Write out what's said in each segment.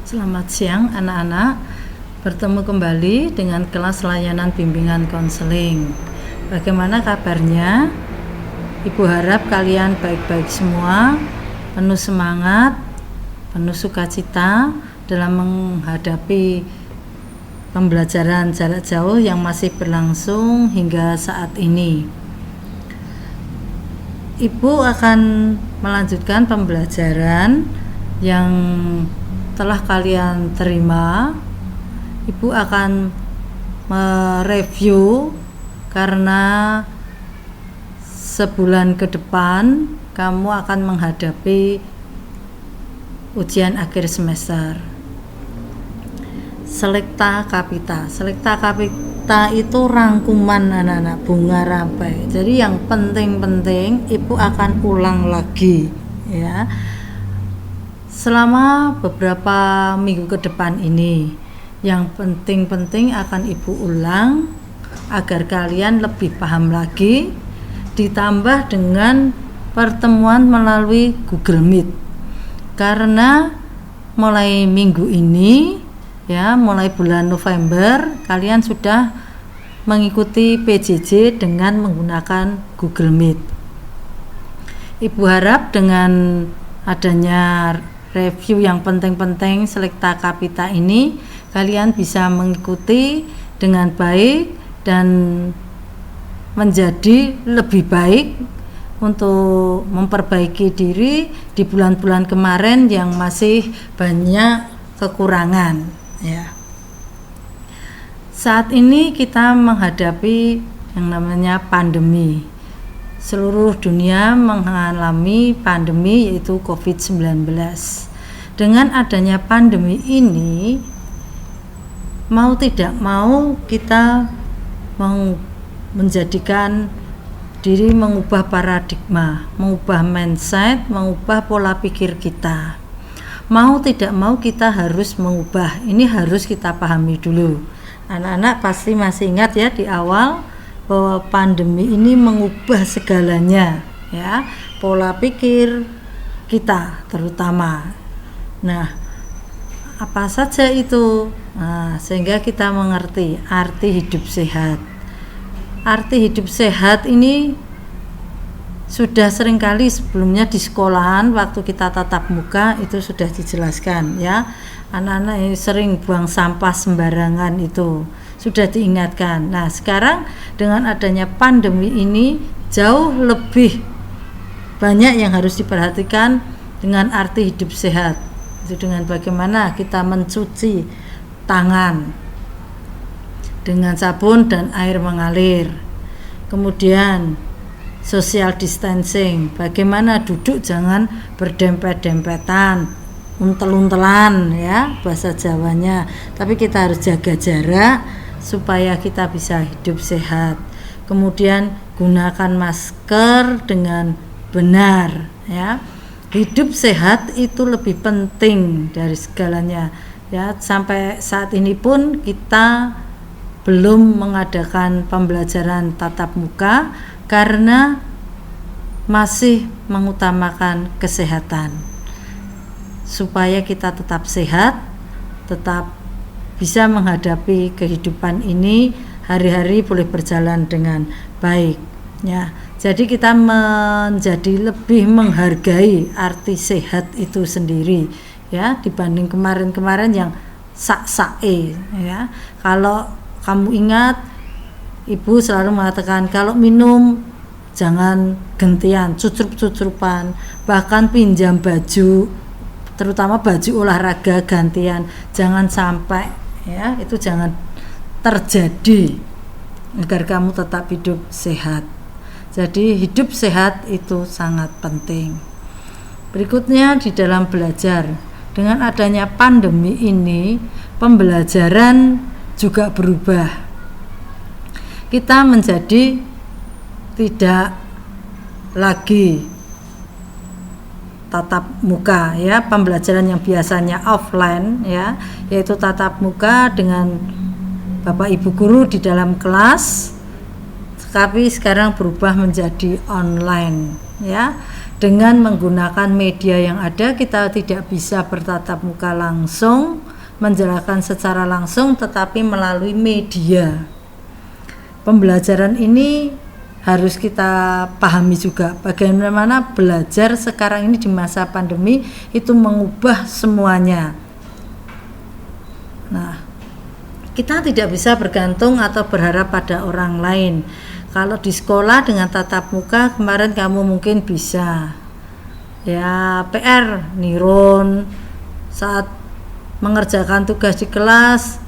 Selamat siang anak-anak, bertemu kembali dengan kelas layanan bimbingan konseling. Bagaimana kabarnya? Ibu harap kalian baik-baik semua, penuh semangat, penuh sukacita dalam menghadapi pembelajaran jarak jauh yang masih berlangsung hingga saat ini. Ibu akan melanjutkan pembelajaran yang telah kalian terima. Ibu akan mereview karena sebulan ke depan kamu akan menghadapi ujian akhir semester. Selekta kapita. Selekta kapita itu rangkuman anak-anak, bunga rampai. Jadi yang penting-penting Ibu akan ulang lagi ya. Selama beberapa minggu ke depan ini, yang penting-penting akan Ibu ulang agar kalian lebih paham lagi, ditambah dengan pertemuan melalui Google Meet. Karena mulai minggu ini ya, mulai bulan November kalian sudah mengikuti PJJ dengan menggunakan Google Meet. Ibu harap dengan adanya review yang penting-penting selekta kapita ini kalian bisa mengikuti dengan baik dan menjadi lebih baik untuk memperbaiki diri di bulan-bulan kemarin yang masih banyak kekurangan ya. Saat ini kita menghadapi yang namanya pandemi. Seluruh dunia mengalami pandemi yaitu COVID-19. Dengan adanya pandemi ini, mau tidak mau kita menjadikan diri mengubah paradigma, mengubah mindset, mengubah pola pikir kita. Mau tidak mau kita harus mengubah. Ini harus kita pahami dulu. Anak-anak pasti masih ingat ya di awal bahwa pandemi ini mengubah segalanya ya, pola pikir kita terutama. Nah, apa saja itu? Nah, sehingga kita mengerti arti hidup sehat. Arti hidup sehat ini sudah seringkali sebelumnya di sekolahan waktu kita tatap muka itu sudah dijelaskan ya. Anak-anak yang sering buang sampah sembarangan itu sudah diingatkan. Nah, sekarang dengan adanya pandemi ini jauh lebih banyak yang harus diperhatikan dengan arti hidup sehat. Itu dengan bagaimana kita mencuci tangan dengan sabun dan air mengalir. Kemudian social distancing, bagaimana duduk jangan berdempet-dempetan, untel-untelan ya bahasa Jawanya. Tapi kita harus jaga jarak supaya kita bisa hidup sehat. Kemudian gunakan masker dengan benar ya. Hidup sehat itu lebih penting dari segalanya ya. Sampai saat ini pun kita belum mengadakan pembelajaran tatap muka karena masih mengutamakan kesehatan. Supaya kita tetap sehat, tetap bisa menghadapi kehidupan ini, hari-hari boleh berjalan dengan baik ya. Jadi kita menjadi lebih menghargai arti sehat itu sendiri ya, dibanding kemarin-kemarin yang sak-sae ya. Kalau kamu ingat, Ibu selalu mengatakan kalau minum jangan gentian, cucup-cucupan, bahkan pinjam baju, terutama baju olahraga gantian, jangan sampai ya, itu jangan terjadi agar kamu tetap hidup sehat. Jadi hidup sehat itu sangat penting. Berikutnya di dalam belajar, dengan adanya pandemi ini pembelajaran juga berubah. Kita menjadi tidak lagi tatap muka ya, pembelajaran yang biasanya offline ya, yaitu tatap muka dengan Bapak Ibu guru di dalam kelas, tapi sekarang berubah menjadi online ya. dengan menggunakan media yang ada. Kita tidak bisa bertatap muka langsung, menjelaskan secara langsung, tetapi melalui media. Pembelajaran ini harus kita pahami juga bagaimana belajar sekarang ini di masa pandemi itu mengubah semuanya. Nah, kita tidak bisa bergantung atau berharap pada orang lain. Kalau di sekolah dengan tatap muka kemarin kamu mungkin bisa ya PR nirun saat mengerjakan tugas di kelas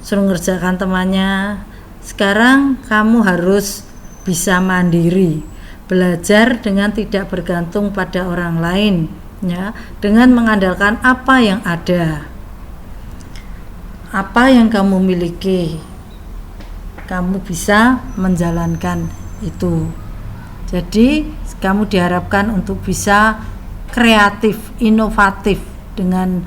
suruh mengerjakan temannya. Sekarang kamu harus bisa mandiri, belajar dengan tidak bergantung pada orang lain, ya, dengan mengandalkan apa yang ada, apa yang kamu miliki, kamu bisa menjalankan itu. Jadi kamu diharapkan untuk bisa kreatif, inovatif. Dengan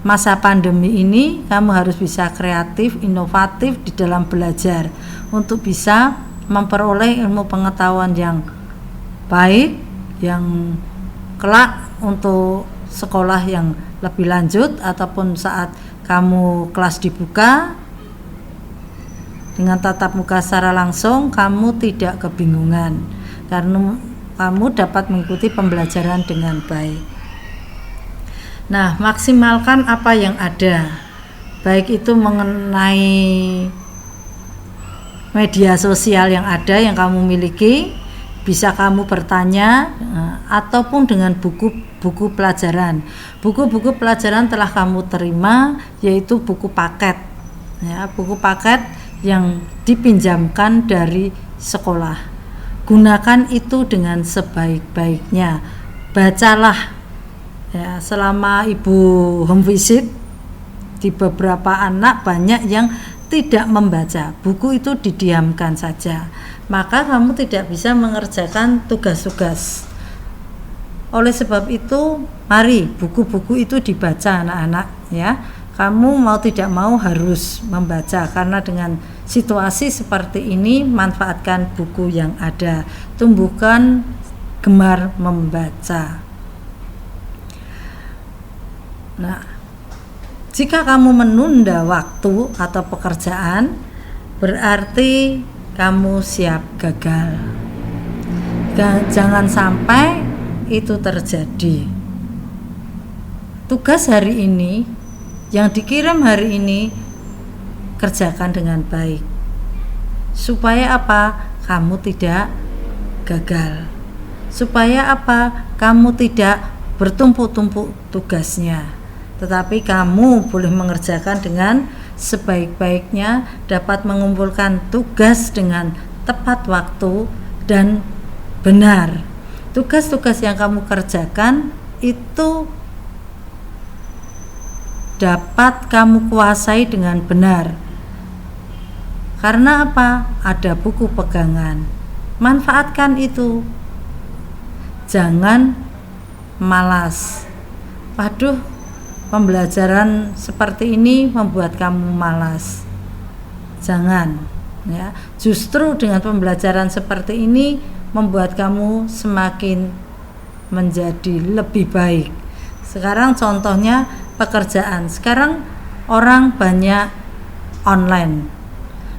masa pandemi ini kamu harus bisa kreatif, inovatif di dalam belajar untuk bisa memperoleh ilmu pengetahuan yang baik, yang kelak untuk sekolah yang lebih lanjut ataupun saat kamu kelas dibuka dengan tatap muka secara langsung, kamu tidak kebingungan karena kamu dapat mengikuti pembelajaran dengan baik. Nah, maksimalkan apa yang ada, baik itu mengenai media sosial yang ada yang kamu miliki, bisa kamu bertanya, ataupun dengan buku-buku pelajaran. Buku-buku pelajaran telah kamu terima, yaitu buku paket, ya, buku paket yang dipinjamkan dari sekolah. Gunakan itu dengan sebaik-baiknya. Bacalah, ya, selama ibu home visit di beberapa anak banyak yang tidak membaca, buku itu didiamkan saja, maka kamu tidak bisa mengerjakan tugas-tugas. Oleh sebab itu, mari buku-buku itu dibaca anak-anak, ya. Kamu mau tidak mau harus membaca, karena dengan situasi seperti ini manfaatkan buku yang ada, tumbuhkan gemar membaca. Nah, jika kamu menunda waktu atau pekerjaan, berarti kamu siap gagal. Jangan sampai itu terjadi. Tugas hari ini, yang dikirim hari ini, kerjakan dengan baik. Supaya apa? Kamu tidak gagal. Supaya apa? Kamu tidak bertumpuk-tumpuk tugasnya. Tetapi kamu boleh mengerjakan dengan sebaik-baiknya, dapat mengumpulkan tugas dengan tepat waktu dan benar. Tugas-tugas yang kamu kerjakan itu dapat kamu kuasai dengan benar. Karena apa? Ada buku pegangan. Manfaatkan itu. Jangan malas. Waduh, pembelajaran seperti ini membuat kamu malas. Jangan, ya. Justru dengan pembelajaran seperti ini membuat kamu semakin menjadi lebih baik. Sekarang contohnya pekerjaan. Sekarang orang banyak online.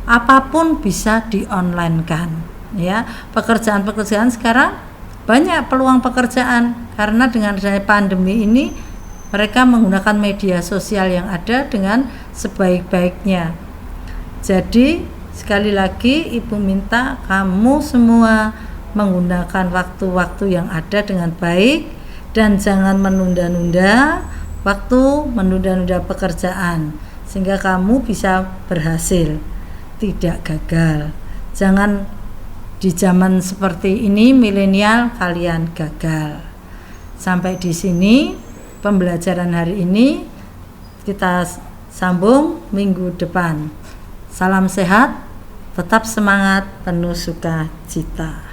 Apapun bisa di-online-kan, ya. Pekerjaan-pekerjaan sekarang banyak peluang pekerjaan karena dengan pandemi ini mereka menggunakan media sosial yang ada dengan sebaik-baiknya. Jadi sekali lagi ibu minta kamu semua menggunakan waktu-waktu yang ada dengan baik dan jangan menunda-nunda waktu, menunda-nunda pekerjaan sehingga kamu bisa berhasil, tidak gagal. Jangan di zaman seperti ini milenial kalian gagal. Sampai di sini pembelajaran hari ini, kita sambung minggu depan. Salam sehat, tetap semangat, penuh sukacita.